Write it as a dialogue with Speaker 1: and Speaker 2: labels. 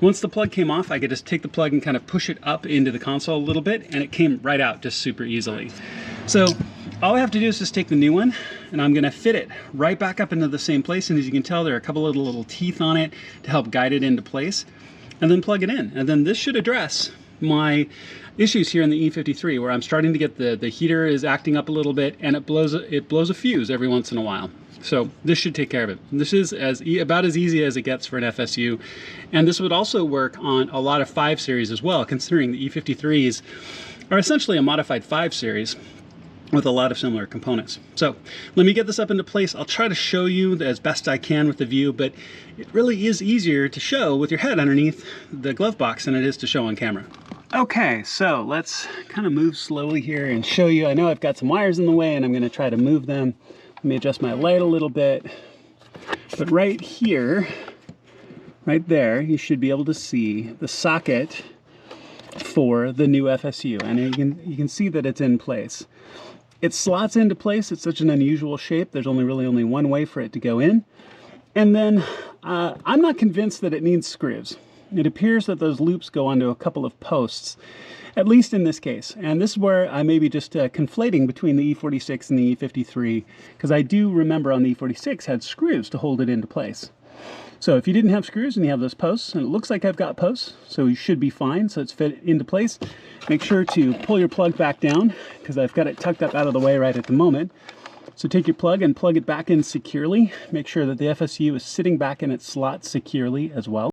Speaker 1: Once the plug came off, I could just take the plug and kind of push it up into the console a little bit, and it came right out just super easily. So all I have to do is just take the new one, and I'm gonna fit it right back up into the same place. And as you can tell, there are a couple of little teeth on it to help guide it into place, and then plug it in. And then this should address my issues here in the E53, where I'm starting to get the heater is acting up a little bit, and it blows a fuse every once in a while. So this should take care of it. This is about as easy as it gets for an FSU. And this would also work on a lot of 5 series as well, considering the E53s are essentially a modified 5 series with a lot of similar components. So let me get this up into place. I'll try to show you as best I can with the view, but it really is easier to show with your head underneath the glove box than it is to show on camera. Okay, so let's kind of move slowly here and show you. I know I've got some wires in the way, and I'm going to try to move them. Let me adjust my light a little bit. But right here, right there, you should be able to see the socket for the new FSU, and you can see that it's in place. It slots into place. It's such an unusual shape. There's really only one way for it to go in. And then I'm not convinced that it needs screws. It appears that those loops go onto a couple of posts, at least in this case. And this is where I may be just conflating between the E46 and the E53, because I do remember on the E46 had screws to hold it into place. So if you didn't have screws and you have those posts, and it looks like I've got posts, so you should be fine. So it's fit into place. Make sure to pull your plug back down, because I've got it tucked up out of the way right at the moment. So take your plug and plug it back in securely. Make sure that the FSU is sitting back in its slot securely as well.